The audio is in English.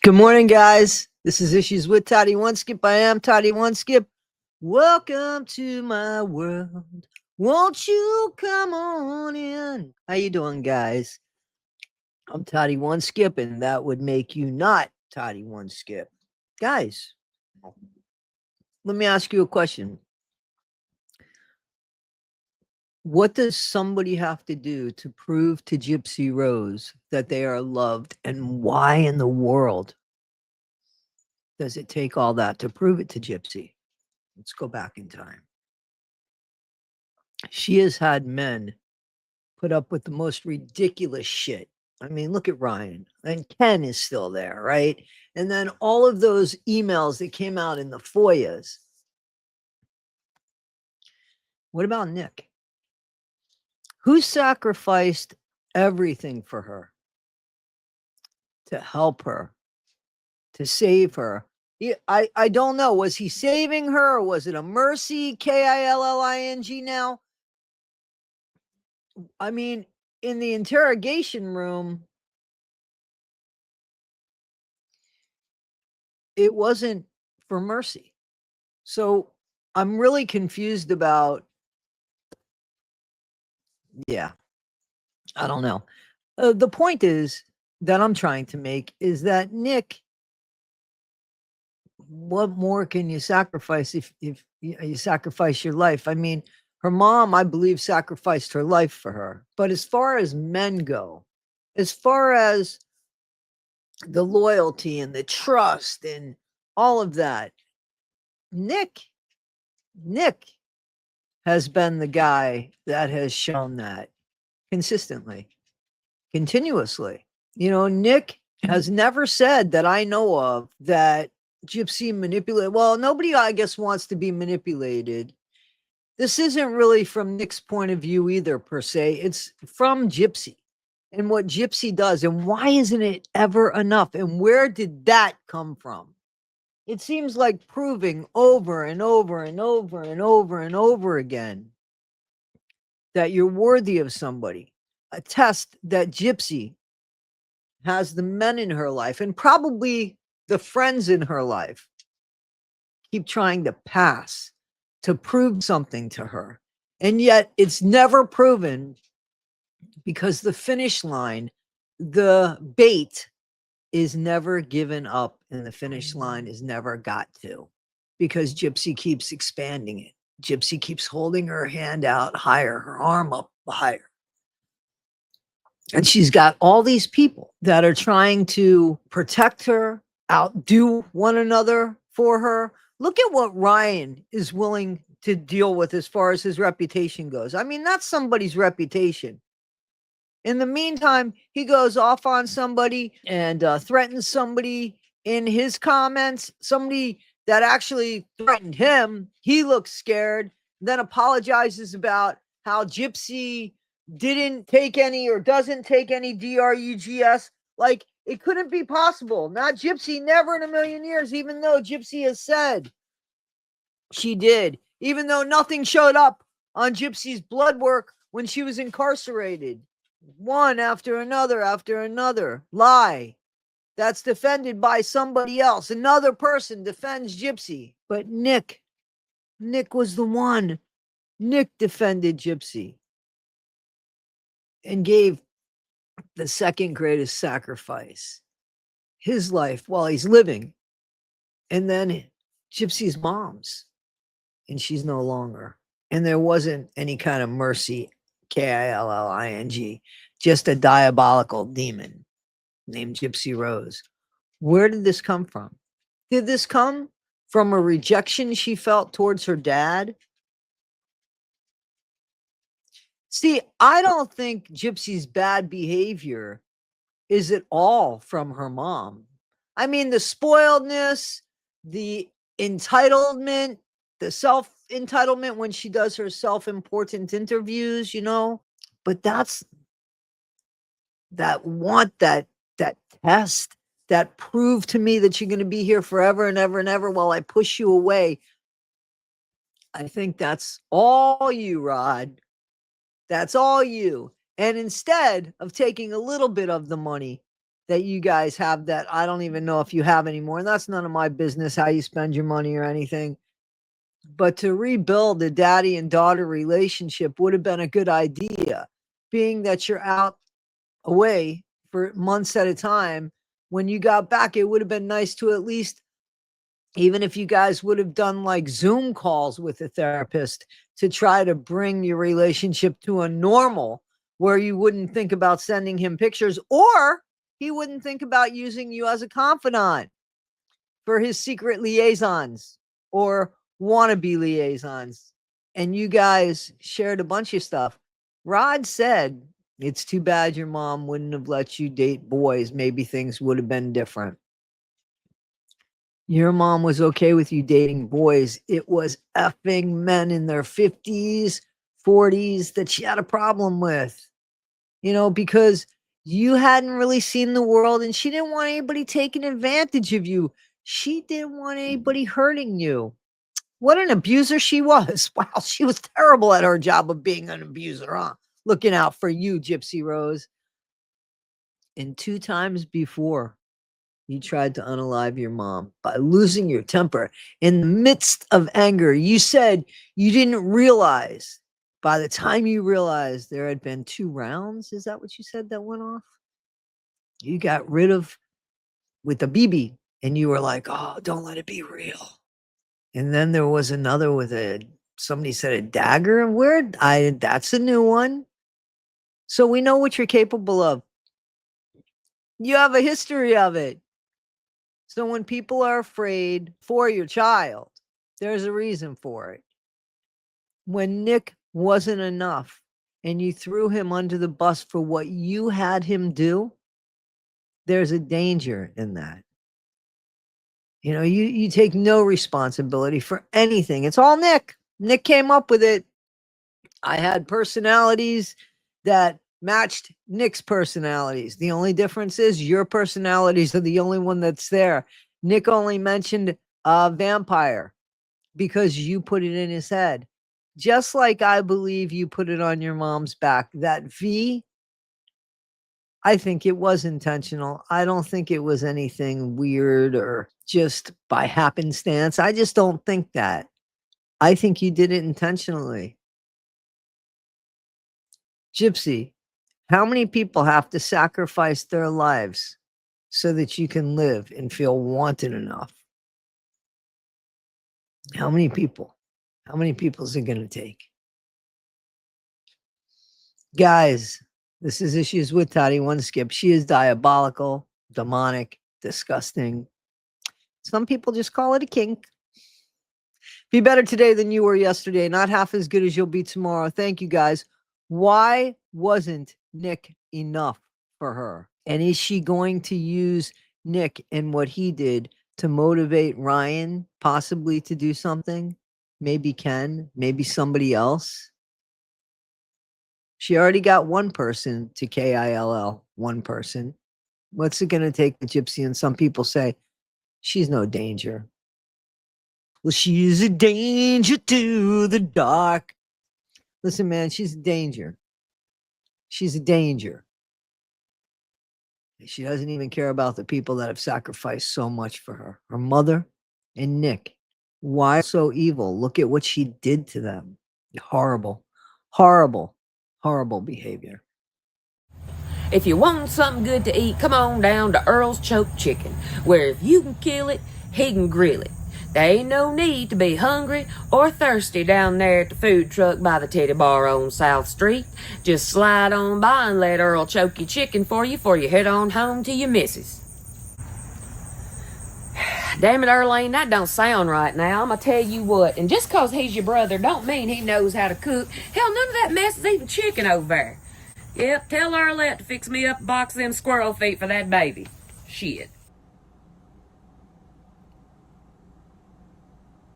Good morning, guys. This is Issues with Toddy One Skip. I am Toddy One Skip. Welcome to my world. Won't you come on in? How you doing, guys? I'm Toddy One Skip, and that would make you not Toddy One Skip. Guys, let me ask you a question. What does somebody have to do to prove to Gypsy Rose that they are loved, and why in the world does it take all that to prove it to Gypsy? Let's go back in time. She has had men put up with the most ridiculous shit. I mean, look at Ryan. And Ken is still there, right? And then all of those emails that came out in the FOIAs. What about Nick? Who sacrificed everything for her, to help her, to save her? I don't know. Was he saving her, or was it a mercy? Killing now? I mean, in the interrogation room, it wasn't for mercy. So I'm really confused about, I don't know. The point is that I'm trying to make is that Nick, what more can you sacrifice if you sacrifice your life? I mean, her mom, I believe, sacrificed her life for her. But as far as men go, as far as the loyalty and the trust and all of that, Nick has been the guy that has shown that consistently, continuously. You know, Nick has never said that I know of that Gypsy manipulated. Well, nobody, I guess, wants to be manipulated. This isn't really from Nick's point of view either, per se. It's from Gypsy and what Gypsy does. And why isn't it ever enough? And where did that come from? It seems like proving over and over and over and over and over again that you're worthy of somebody. A test that Gypsy has the men in her life and probably the friends in her life keep trying to pass to prove something to her. And yet it's never proven, because the finish line, the bait, is never given up and the finish line is never got to, because Gypsy keeps expanding it. Gypsy keeps holding her hand out higher, her arm up higher. And she's got all these people that are trying to protect her, outdo one another for her. Look at what Ryan is willing to deal with as far as his reputation goes. I mean, that's somebody's reputation. In the meantime, he goes off on somebody and threatens somebody in his comments, somebody that actually threatened him. He looks scared, then apologizes about how Gypsy didn't take any or doesn't take any drugs. Like, it couldn't be possible. Not Gypsy, never in a million years, even though Gypsy has said she did, even though nothing showed up on Gypsy's blood work when she was incarcerated. One after another lie that's defended by somebody else. Another person defends Gypsy. But Nick was the one. Nick defended Gypsy and gave the second greatest sacrifice, his life while he's living. And then Gypsy's mom's, and she's no longer. And there wasn't any kind of mercy, Killing, just a diabolical demon named Gypsy Rose. Where did this come from? Did this come from a rejection she felt towards her dad? See, I don't think Gypsy's bad behavior is at all from her mom. I mean, the spoiledness, the entitlement, the self-entitlement when she does her self-important interviews, you know, but that's that test that prove to me that you're going to be here forever and ever and ever while I push you away. I think that's all you, Rod. That's all you. And instead of taking a little bit of the money that you guys have that I don't even know if you have anymore. And that's none of my business how you spend your money or anything. But to rebuild the daddy and daughter relationship would have been a good idea, being that you're out away for months at a time. When you got back, it would have been nice to at least, even if you guys would have done like Zoom calls with a therapist to try to bring your relationship to a normal where you wouldn't think about sending him pictures, or he wouldn't think about using you as a confidant for his secret liaisons or wannabe liaisons. And you guys shared a bunch of stuff. Rod said, it's too bad your mom wouldn't have let you date boys. Maybe things would have been different. Your mom was okay with you dating boys. It was effing men in their 50s, 40s that she had a problem with, because you hadn't really seen the world and she didn't want anybody taking advantage of you. She didn't want anybody hurting you. What an abuser she was. Wow, she was terrible at her job of being an abuser, huh? Looking out for you, Gypsy Rose. And 2 times before, you tried to unalive your mom by losing your temper in the midst of anger. You said you didn't realize. By the time you realized there had been 2 rounds, is that what you said that went off? You got rid of with the BB and you were like, oh, don't let it be real. And then there was another with somebody said a dagger. That's a new one. So we know what you're capable of. You have a history of it. So when people are afraid for your child, there's a reason for it. When Nick wasn't enough and you threw him under the bus for what you had him do, there's a danger in that. You take no responsibility for anything. It's all Nick. Nick came up with it. I had personalities that matched Nick's personalities. The only difference is your personalities are the only one that's there. Nick only mentioned a vampire because you put it in his head. Just like I believe you put it on your mom's back. That V, I think it was intentional. I don't think it was anything weird or just by happenstance. I just don't think that. I think you did it intentionally. Gypsy, how many people have to sacrifice their lives so that you can live and feel wanted enough? How many people? How many people is it going to take? Guys, this is Issues with Toddy One Skip. She is diabolical, demonic, disgusting. Some people just call it a kink. Be better today than you were yesterday. Not half as good as you'll be tomorrow. Thank you, guys. Why wasn't Nick enough for her? And is she going to use Nick and what he did to motivate Ryan possibly to do something? Maybe Ken, maybe somebody else. She already got one person to KILL, one person. What's it going to take the Gypsy? And some people say, she's no danger. Well, she's a danger to the dark. Listen, man, she's a danger. She's a danger. She doesn't even care about the people that have sacrificed so much for her. Her mother and Nick. Why so evil? Look at what she did to them. Horrible, horrible, horrible behavior. If you want something good to eat, come on down to Earl's Choke Chicken, where if you can kill it, he can grill it. There ain't no need to be hungry or thirsty down there at the food truck by the titty bar on South Street. Just slide on by and let Earl choke your chicken for you before you head on home to your missus. Damn it, Earlene, that don't sound right now. I'm gonna tell you what, and just 'cause he's your brother don't mean he knows how to cook. Hell, none of that mess is even chicken over there. Yep, tell Earlette to fix me up a box of them squirrel feet for that baby. Shit.